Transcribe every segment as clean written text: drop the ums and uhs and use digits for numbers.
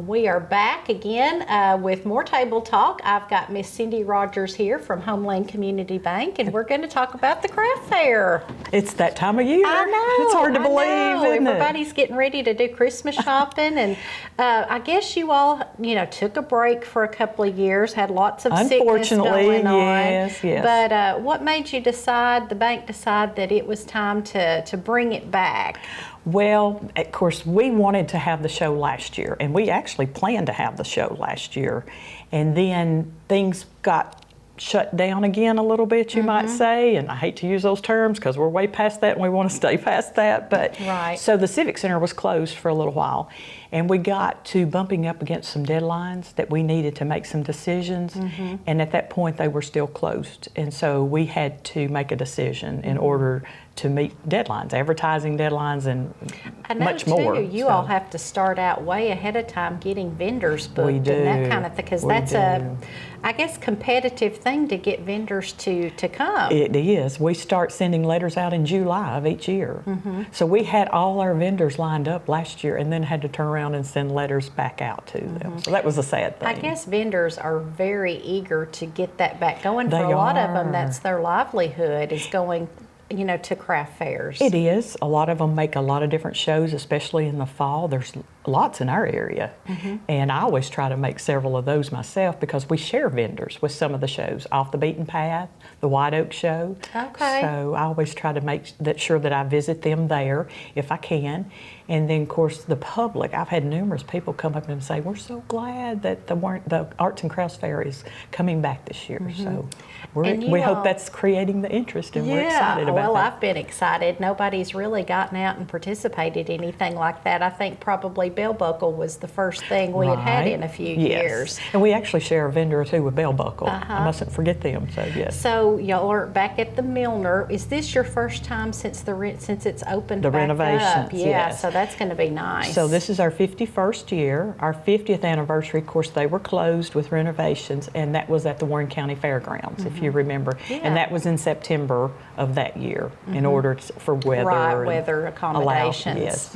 We are back again with more table talk. I've got Miss Cindy Rogers here from Homeland Community Bank, and we're going to talk about the craft fair. It's that time of year. I know. It's hard to believe, isn't it? Everybody's getting ready to do Christmas shopping, and I guess you all, took a break for a couple of years, had lots of sickness going on. Yes. But what made you decide, the bank decide that it was time to bring it back? Well, of course, we wanted to have the show last year, and we actually planned to have the show last year. And then things got shut down again a little bit, you might say. And I hate to use those terms because we're way past that and we want to stay past that. But so the Civic Center was closed for a little while. And we got to bumping up against some deadlines that we needed to make some decisions. And at that point, they were still closed. And so we had to make a decision in order to meet deadlines, advertising deadlines, and much more. You all have to start out way ahead of time getting vendors booked and that kind of thing, because that's I guess, competitive thing to get vendors to come. It is. We start sending letters out in July of each year. So we had all our vendors lined up last year and then had to turn around and send letters back out to them. So that was a sad thing. I guess vendors are very eager to get that back going. For a lot of them, that's their livelihood, is going to craft fairs. It is. A lot of them make a lot of different shows, especially in the fall. There's lots in our area. And I always try to make several of those myself because we share vendors with some of the shows. Off the Beaten Path, the White Oak Show. Okay. So I always try to make sure that I visit them there if I can. And then, of course, the public. I've had numerous people come up and say, we're so glad that the Arts and Crafts Fair is coming back this year. So we hope that's creating the interest, and we're excited about that. Well, I've been excited. Nobody's really gotten out and participated in anything like that. I think probably Bell Buckle was the first thing we had in a few years. And we actually share a vendor or two with Bell Buckle. I mustn't forget them. So yes. So y'all are back at the Milner. Is this your first time since it's opened the back renovations? Up? Yeah. So that's going to be nice. So this is our 51st year. Our 50th anniversary, of course, they were closed with renovations, and that was at the Warren County Fairgrounds, if you remember. And that was in September of that year, in order for weather accommodations. Yes.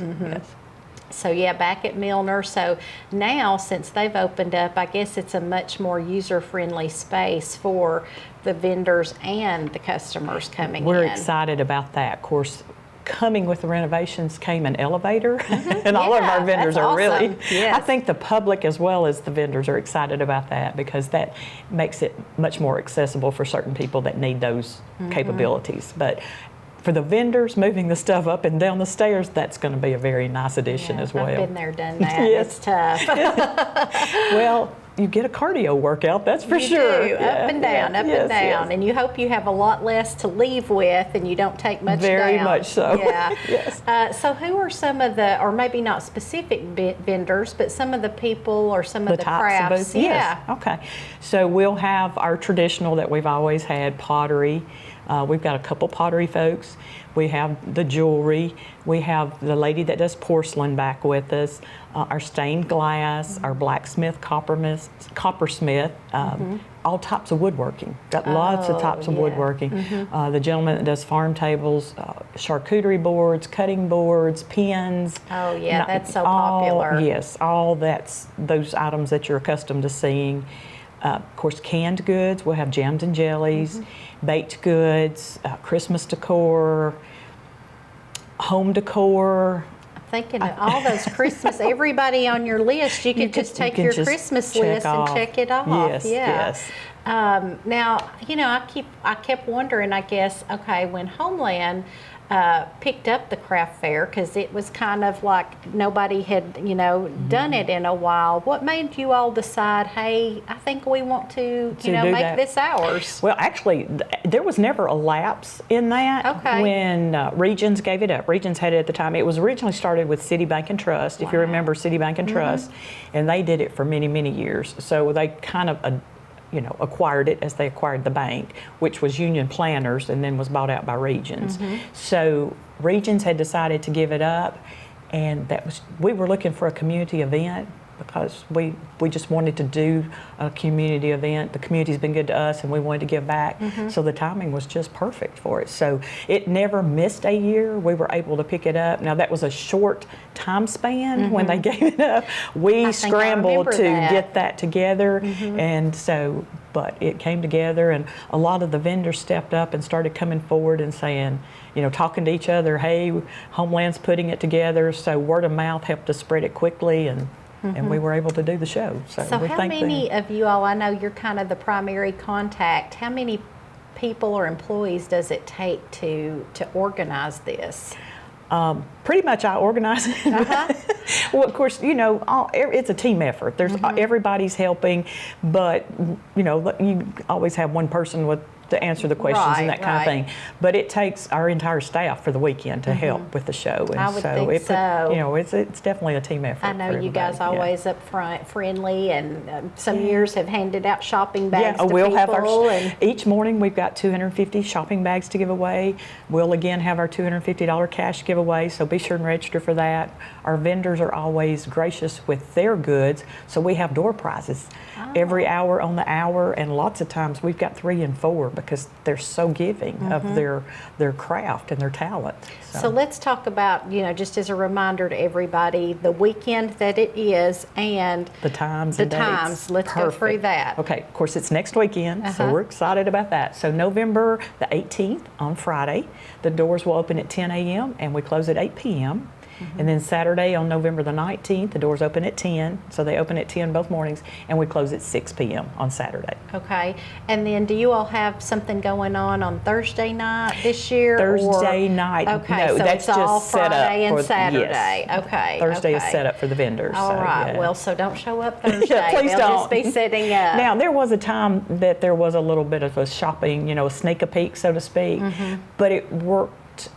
So yeah, back at Milner. So now, since they've opened up, I guess it's a much more user-friendly space for the vendors and the customers coming in. We're excited about that. Of course, coming with the renovations came an elevator, and all of our vendors are really, I think the public as well as the vendors are excited about that, because that makes it much more accessible for certain people that need those capabilities. But for the vendors moving the stuff up and down the stairs, that's going to be a very nice addition as well. I've been there, done that. It's tough. Well, you get a cardio workout, that's for sure. Do. Up and down, and you hope you have a lot less to leave with, and you don't take much Very down. much so. Yeah. So who are some of the, or maybe not specific vendors, but some of the people or some of the crafts? Okay. So we'll have our traditional that we've always had, pottery. We've got a couple pottery folks. We have the jewelry. We have the lady that does porcelain back with us. Our stained glass, our blacksmith, coppersmith, all types of woodworking. Got lots of types of woodworking. The gentleman that does farm tables, charcuterie boards, cutting boards, pins. Oh yeah, that's so popular. Yes, all those items that you're accustomed to seeing. Of course, canned goods. We'll have jams and jellies, baked goods, Christmas decor, home decor. I'm thinking of all those Christmas, everybody on your list, you could just take your Christmas list and check it off. Yes. Now, I kept wondering, I guess, okay, when Homeland picked up the craft fair, because it was kind of like nobody had, done it in a while. What made you all decide, hey, I think we want to make this ours? Well, actually, there was never a lapse in that. Okay. When Regions gave it up. Regions had it at the time. It was originally started with City Bank and Trust, if you remember City Bank and Trust, and they did it for many, many years. So they kind of acquired it as they acquired the bank, which was Union Planners, and then was bought out by Regions. So Regions had decided to give it up, and we were looking for a community event, because we just wanted to do a community event. The community's been good to us, and we wanted to give back. So the timing was just perfect for it. So it never missed a year. We were able to pick it up. Now that was a short time span when they gave it up. We scrambled to get that together, and so. But it came together, and a lot of the vendors stepped up and started coming forward and saying, talking to each other, hey, Homeland's putting it together. So word of mouth helped us spread it quickly, and we were able to do the show. So we how thank many of you all, I know you're kind of the primary contact, how many people or employees does it take to organize this? Pretty much I organize it. Well, of course, it's a team effort. There's everybody's helping, but you always have one person to answer the questions and that kind of thing. But it takes our entire staff for the weekend to help with the show, and I would think so. It's definitely a team effort. I know you guys always up front, friendly, and some years have handed out shopping bags to we'll people. Have each morning we've got 250 shopping bags to give away. We'll again have our $250 cash giveaway, so be sure and register for that. Our vendors are always gracious with their goods, so we have door prizes every hour on the hour, and lots of times we've got 3 and 4 because they're so giving of their craft and their talent. So let's talk about, just as a reminder to everybody, the weekend that it is and the times. Let's go through that. Okay, of course it's next weekend, so we're excited about that. So November the 18th on Friday, the doors will open at 10 a.m. and we close at 8 p.m. And then Saturday on November the 19th, the doors open at 10. So they open at 10 both mornings, and we close at 6 p.m. on Saturday. Okay. And then do you all have something going on Thursday night this year? Thursday night. Okay, no, so that's it's all just set Friday up and for Saturday. Yes. Okay. Thursday is set up for the vendors. All right. Yeah. Well, so don't show up Thursday. Please They'll don't. just be setting up. Now, there was a time that there was a little bit of a shopping, a sneak a peek, so to speak, but it worked.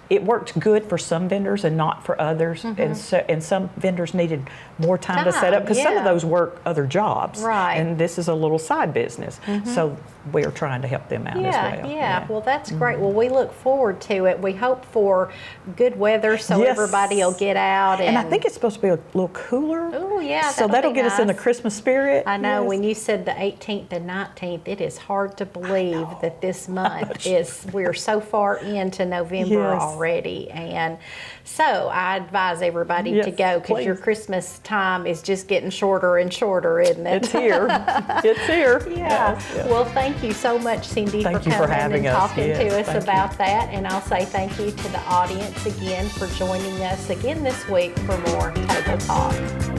It worked good for some vendors and not for others, and some vendors needed more time to set up because some of those work other jobs, right? And this is a little side business, so we are trying to help them out as well. Yeah. Well, that's great. Well, we look forward to it. We hope for good weather so everybody will get out. And I think it's supposed to be a little cooler. Oh, yeah. So that'll get us in the Christmas spirit. I know. When you said the 18th and 19th, it is hard to believe that this month we're so far into November already. And so I advise everybody to go because your Christmas time is just getting shorter and shorter, isn't it? It's here. It's here. Yeah. Yes. Well, thank you so much, Cindy, for coming and talking to us about that. And I'll say thank you to the audience again for joining us again this week for more Table Talk.